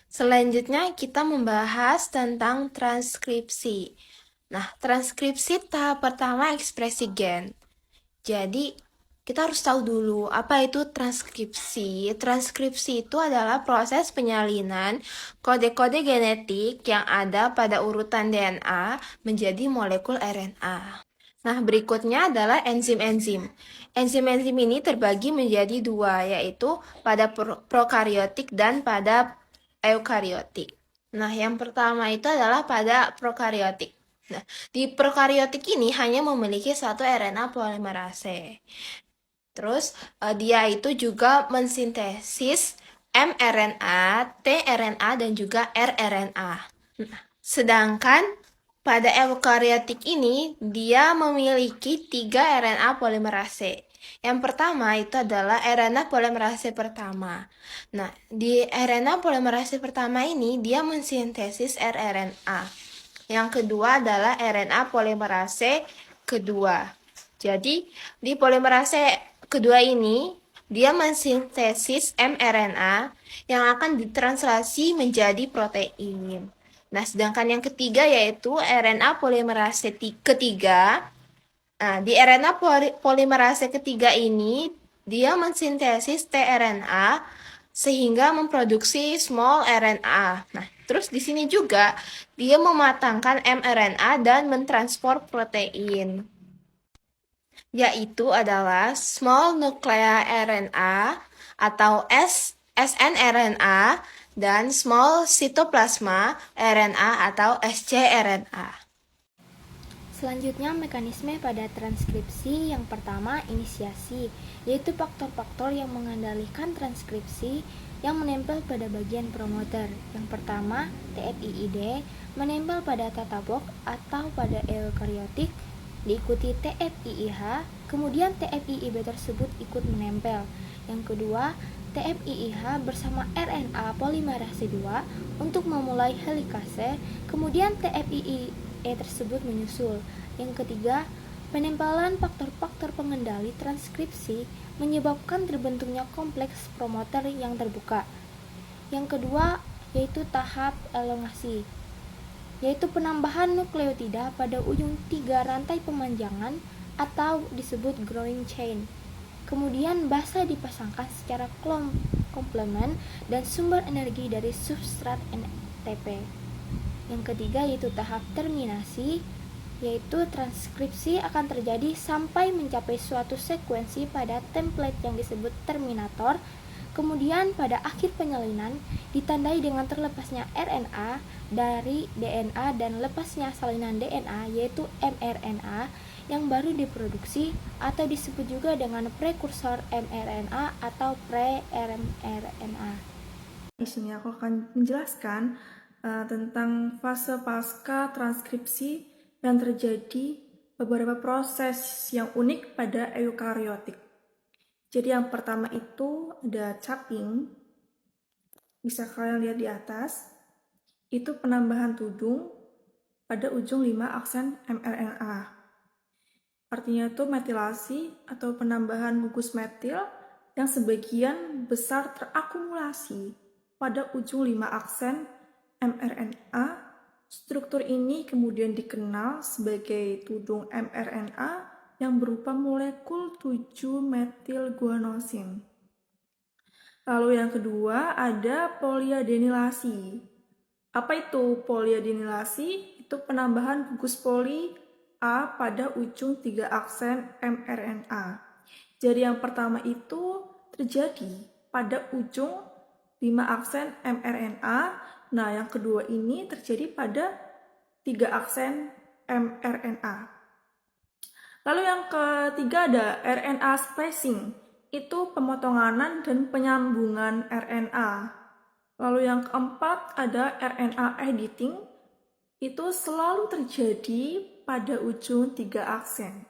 Selanjutnya kita membahas tentang transkripsi. Nah, transkripsi tahap pertama ekspresi gen. Jadi, kita harus tahu dulu apa itu transkripsi. Transkripsi itu adalah proses penyalinan kode-kode genetik yang ada pada urutan DNA menjadi molekul RNA. Nah, berikutnya adalah enzim-enzim. Enzim-enzim ini terbagi menjadi dua, yaitu pada prokariotik dan pada eukariotik. Nah, yang pertama itu adalah pada prokariotik. Nah, di prokariotik ini hanya memiliki satu RNA polimerase. Terus, dia itu juga mensintesis mRNA, tRNA, dan juga rRNA. Nah, sedangkan pada eukariotik ini, dia memiliki 3 RNA polimerase. Yang pertama itu adalah RNA polimerase pertama. Nah, di RNA polimerase pertama ini, dia mensintesis rRNA. Yang kedua adalah RNA polimerase kedua. Jadi, di polimerase kedua ini, dia mensintesis mRNA yang akan ditranslasi menjadi protein. Nah, sedangkan yang ketiga yaitu RNA polimerase ketiga. Nah, di RNA polimerase ketiga ini, dia mensintesis tRNA sehingga memproduksi small RNA. Nah, terus di sini juga dia mematangkan mRNA dan mentransfer protein, yaitu adalah small nuclear RNA atau snRNA dan small cytoplasma RNA atau scRNA. Selanjutnya, mekanisme pada transkripsi yang pertama inisiasi, yaitu faktor-faktor yang mengendalikan transkripsi yang menempel pada bagian promoter. Yang pertama, TFIID menempel pada tata box atau pada eukariotik, diikuti TFIIH, kemudian TFIIB tersebut ikut menempel. Yang kedua, TFIIH bersama RNA polimerase 2 untuk memulai helikase, kemudian TFII tersebut menyusul. Yang ketiga, penempelan faktor-faktor pengendali transkripsi menyebabkan terbentuknya kompleks promoter yang terbuka. Yang kedua, yaitu tahap elongasi, yaitu penambahan nukleotida pada ujung 3 rantai pemanjangan atau disebut growing chain. Kemudian basa dipasangkan secara komplement dan sumber energi dari substrat NTP. Yang ketiga yaitu tahap terminasi, yaitu transkripsi akan terjadi sampai mencapai suatu sekuensi pada template yang disebut terminator. Kemudian pada akhir penyalinan ditandai dengan terlepasnya RNA dari DNA dan lepasnya salinan DNA yaitu mRNA yang baru diproduksi atau disebut juga dengan prekursor mRNA atau pre-mRNA. Di sini aku akan menjelaskan tentang fase pasca transkripsi yang terjadi beberapa proses yang unik pada eukariotik. Jadi yang pertama itu ada capping, bisa kalian lihat di atas, itu penambahan tudung pada ujung 5 aksen mRNA. Artinya itu metilasi atau penambahan gugus metil yang sebagian besar terakumulasi pada ujung 5 aksen mRNA. Struktur ini kemudian dikenal sebagai tudung mRNA yang berupa molekul 7-metilguanosin. Lalu yang kedua ada poliadenilasi. Apa itu poliadenilasi? Itu penambahan gugus poli A pada ujung 3 aksen mRNA. Jadi yang pertama itu terjadi pada ujung 5 aksen mRNA. Nah, yang kedua ini terjadi pada 3 aksen mRNA. Lalu yang ketiga ada RNA splicing. Itu pemotongan dan penyambungan RNA. Lalu yang keempat ada RNA editing. Itu selalu terjadi pada ujung 3 aksen.